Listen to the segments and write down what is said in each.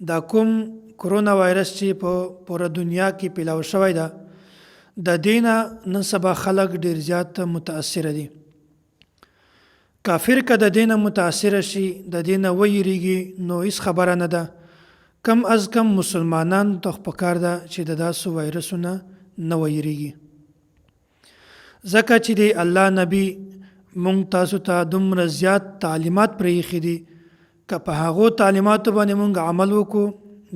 دا کوم کرونا وایرس چې په پوره دنیا کې پیلاو شوی ده د دینه نن سبا خلک ډیر زیات متاثر دي. کافر که د دینه متاثر شي د دینه ویریږي نو هیڅ خبره نه ده. کم از کم مسلمانان ته پکار ده چې د داسو وایرسونه نه ویریږي، ځکه چې د الله نبی مونږ تاسو ته دومره زیات تعلیمات پرېښي دي که په هغو تعلیماتو باندې مونږ عمل وکړو،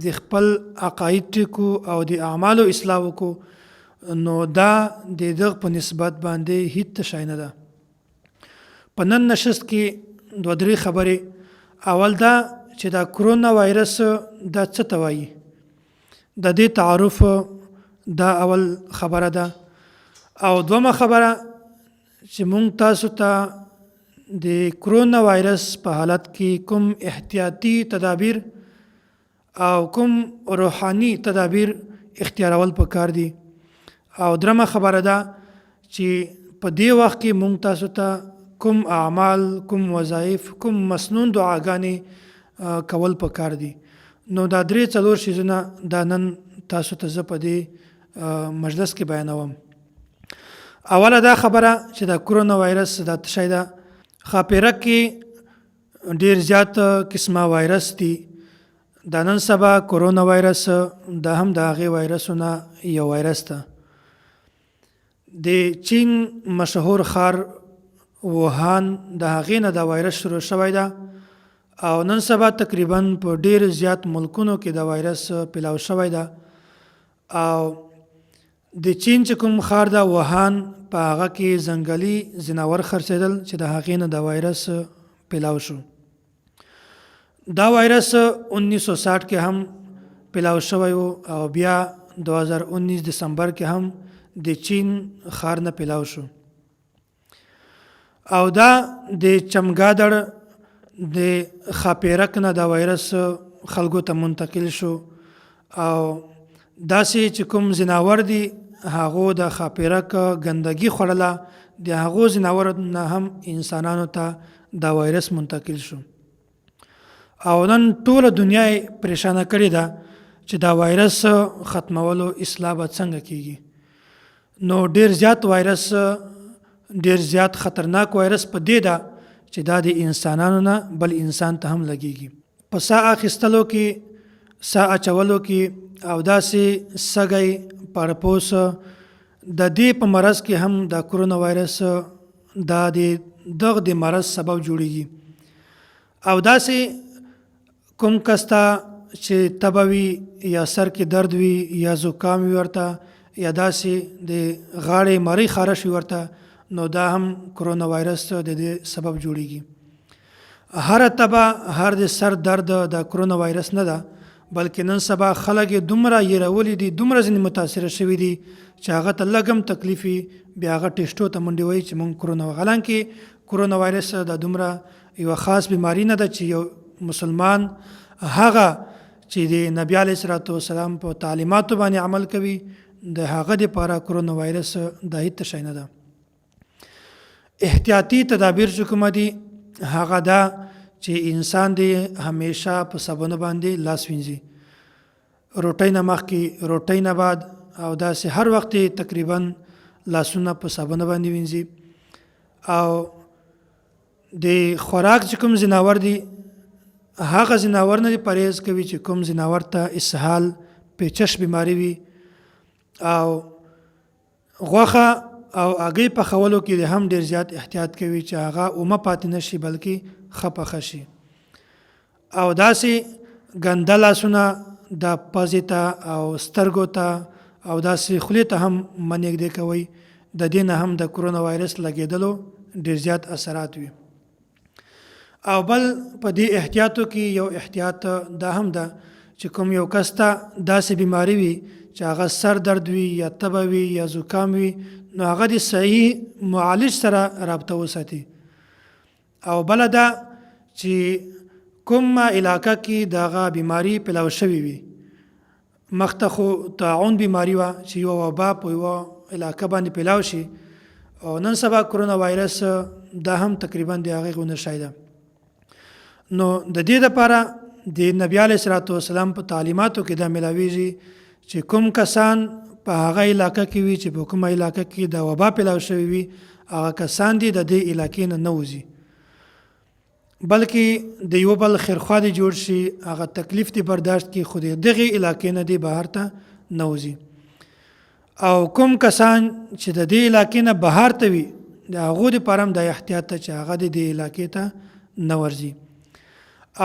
د خپل عقاید ټیکو او د اعمالو اصلاح وکړو، نو دا د دغه په نسبت باندې هیڅ شی نه ده. په نن نشست کې دوه درې خبرې. اول دا چې دا کرونا وایرس دا څه ته وایي، د دې تعارف دا اول خبره ده. او دومه خبره چې مونږ تاسو ته د کرونا وایرس په حالت کې کوم احتیاطي تدابیر او کوم روحاني تدابیر اختیارول پکار دي. او درمه خبره ده چې په دې وخت کې مونږ تاسو ته کوم اعمال، کوم وظایف، کوم مسنون دعاګانې کول پکار دي. نو دا درې څلور شیزونه دا نن تاسو ته زه په دې مجلس کې بیانوم. اوله دا خبره چې دا کرونا وایرس دا شی ده، خاپیره کې ډیر زیات قسمه وایرس دي. دا نن سبا کرونا وایرس دا هم د هغې وایرسونه یو وایرس ده. د چین مشهور ښار ووهان د هغې نه دا وایرس شروع شوی ده او نن سبا تقریبا په ډیر زیات ملکونو کې دا وایرس پیلاو شوی ده. او د چین چې کوم ښار ده ووهان، په هغه کې ځنګلي ځناور خرڅېدل چې د هغې نه دا وایرس پیلاو شو. دا وایرس 1960 کې هم پیلاو شوی و او بیا 2019 دسمبر کې هم د چین ښار نه پیلاو شو. او دا د چمګادړ د خاپیرک نه دا وایرس خلکو ته منتقل شو. او داسې چې کوم ځناور دي هغو د خاپیرک ګندګي خوړله، د هغو ځناور نه هم انسانانو ته دا وایرس منتقل شو. او نن ټوله دنیا یې پریشانه کړې ده چې دا وایرس ختمولو اصلاح به څنګه کیږي. نو ډیر زیات وایرس، ډیر زیات خطرناک وایرس په دې ده چې دا د انسانانو نه بل انسان ته هم لګیږي. په ساه اخیستلو کې، ساه اچولو کې او داسې سږی پړپوس د دې په مرض کې هم دا کرونا وایرس دا دغه د مرض سبب جوړیږي. او داسې کوم کس ته چې تبه وي یا سر کې درد وي یا زکام وي ورته یا داسې د غاړې مری خارش وي ورته، نو دا هم کرونا وایرس د دې سبب جوړیږي. هر تبه، هر د سر درد د کرونا وایرس نه ده، بلکې نن سبا خلک دومره یېرولي دي، دومره ځینې متاثره شوي دي چې هغه ته لږ هم تکلیف وي بیا هغه ټیسټو ته منډې وایي چې مونږ کرونا. حالانکې کرونا وایرس د دومره یوه خاص بیماري نه ده چې یو مسلمان هغه چې د نبي علیه الصلاة والسلام په تعلیماتو باندې عمل کوي د هغه دپاره کرونا وایرس دا هیڅ شی نه ده. احتیاطي تدابیر چې کومه دي هغه دا چې انسان دی همیشه په صابون باندې لاس وینځي، روټۍ نه مخکې، روټۍ نه بعد، او داسې هر وخت تقریبا لاسونه په صابون باندې وینځي. او د خوراک چې کوم ځناور دي هغه ځناور نه پرهیز کوي چې کوم ځناور ته اسهال، پیچش بیماری وي. او غوښه او هګۍ پخولو کې هم ډیر زیات احتیاط کوي چې هغه اومه پاتې نشي بلکې ښه پخه شي. او داسې ګنده لاسونه د پزې ته او سترګو ته او داسې خولې ته هم مه نږدې کوئ، د دې نه هم د کرونا وایرس لګېدلو ډیر زیات اثرات وي. او بل په دې احتیاطو کې یو احتیاط دا هم ده چې کوم یو کس ته داسې بیماری وي چې هغه سر درد وي یا تبه وي یا زکام وي، نو هغه د صحیح معالج سره رابطه وساتي. او بل دا چې کوم علاقه کې دغه بیماری پیلاو شوی وي، مخته خو طاعون بیماری وه چې یوه وبا په یوه علاقه باندې پیلاو شي، او نن سبا کرونا وایرس دا هم تقریبا د هغې غوندې شی ده. نو د دې دپاره د نبی علیه الصلاۃ والسلام په تعلیماتو کې دا ملاویږي چې کوم کسان په هغه علاقه کې وي چې په کومه علاقه کې د وبا پیلاو شوی وي هغه کسان دي د دې علاقې نه نه وځي، بلکې د یو بل خیرخوا دي جوړ شي، هغه تکلیف دي برداشت کړي، خو د دغې علاقې نه دي بهر ته نه وځي. او کوم کسان چې د دې علاقې نه بهر ته وي د هغو دپاره هم دا احتیاط ته چې هغه د دې علاقې ته نه ورځي.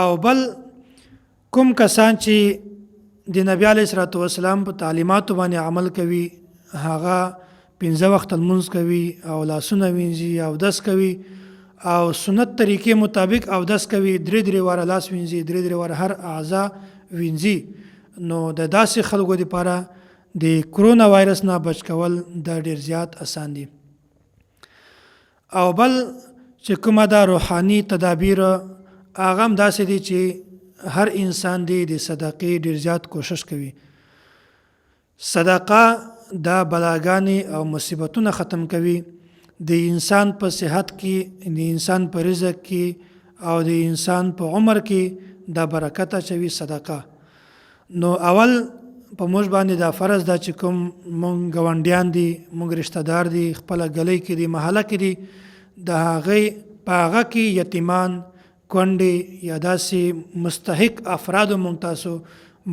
او بل کوم کسان چې د نبی علیه الصلاۃ والسلام په تعلیماتو باندې عمل کوي، هغه 5 وخت لمونځ کوي او لاسونه وینځي، اودس کوي او سنت طریقې مطابق اودس کوي، 3 واره لاس وینځي، 3 واره هر اعضا وینځي، نو د داسې خلکو دپاره د کرونا وایرس نه بچ کول دا ډیر زیات اسان دي. او بل چې کومه دا روحاني تدابیر هغه هم داسې دي چې هر انسان دی د صدقې ډیر زیات کوشش کوي. صدقه دا بلاګانې او مصیبتونه ختم کوي، د انسان په صحت کې، د انسان په رزق کې او د انسان په عمر کې دا برکت اچوي صدقه. نو اول په موږ باندې دا فرض ده چې کوم مونږ ګاونډیان دي، مونږ رشتہ دار دي، خپله ګلۍ کې دي، محله کې دي، د هغې په هغه کې یتیمان، کونډې یا داسې مستحق افرادو مونږ تاسو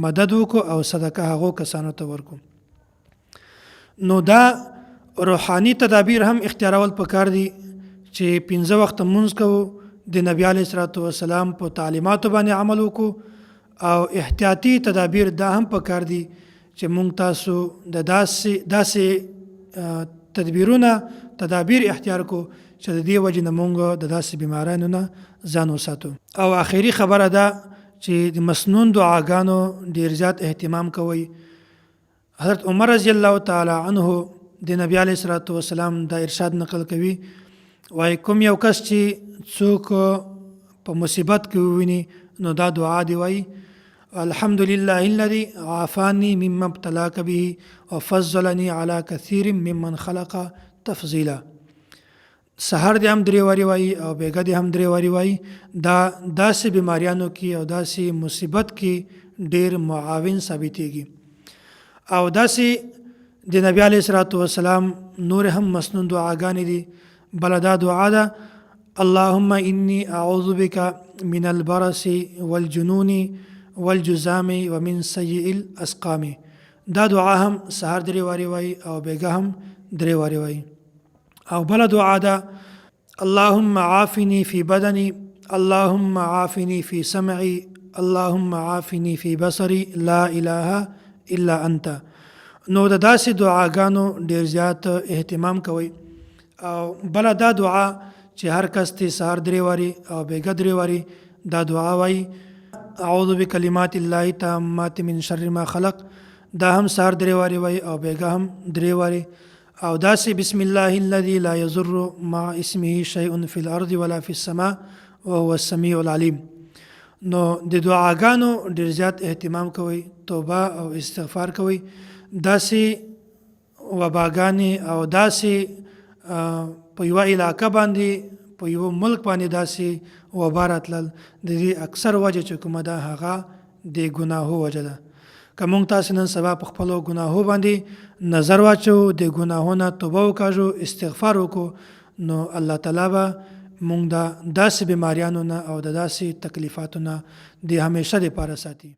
مدد وکړو او صدقه هغو کسانو ته ورکړو. نو دا روحاني تدابیر هم اختیارول پکار دي چې 5 وخت مونځ کوو، د نبی علیه الصلاۃ والسلام په تعلیماتو باندې عمل وکړو، او احتیاطي تدابیر دا هم پکار دي چې مونږ تاسو د داسې تدابیر اختیار کو چې د دې وجې نه مونږ د داسې بیمارانو نه ځان وساتو. او آخري خبره ده چې د مسنون دعاګانو ډیر زیات اهتمام کوئ. حضرت عمر رضی الله تعالی عنه د نبی علیه الصلاۃ والسلام دا ارشاد نقل کوي، وایي کوم یو کس چې څوک په مصیبت کې وویني نو دا دعا دی وایي الحمدلله الذي عافاني مما ابتلاك به وفضلني على كثير ممن خلق تفضيلا. سحر دې هم 3 واري وایي او بیګا دې هم 3 واري وایي. دا داسې بیماریانو کې او داسې مصیبت کې ډیر معاون ثابتېږي. او داسې د نبی علیه الصلاۃ والسلام نور هم مسنون دعاګانې دي. بل دا دعا ده اللهم إني أعوذ بك من البرص والجنون والجزام ومن سيء الأسقام. دا دعا هم سحر 3 واري وایي او بیګا هم 3 واري وایي. او بل دعا ده اللهم عافني في بدني، اللهم عافني في سمعي، اللهم عافني في بصري، لا إله إلا أنت. نو د داسې دعاګانو ډیر زیات اهتمام کوي. او بل دا دعا چې هر کس ته سحر 3 واري او بیګا 3 واري دا دعا وایي اعوذ بکلمات الله التامات من شر ما خلق، دا هم سحر 3 واري وایي او بیګا هم 3 واري. او داسې بسم الله الذي لا يضر مع اسمه شيء في الارض ولا في السماء وهو السميع العليم. نو د دعاګانو ډیر زیات اهتمام کوي، توبه او استغفار کوي. داسې وباګانې او داسې په یوه علاقه باندې، په یوه ملک باندې داسې وبا راتلل د دې اکثر وجه چې کومه ده هغه د ګناهو وجه ده. که مونږ تاسې نن سبا په خپلو ګناهو باندې نظر واچو، د ګناهو نه توبه وکاږو، استغفار وکړو، نو الله تعالی به مونږ د داسې بیماریانو نه او د داسې تکلیفاتو نه د همیشه دپاره ساتي.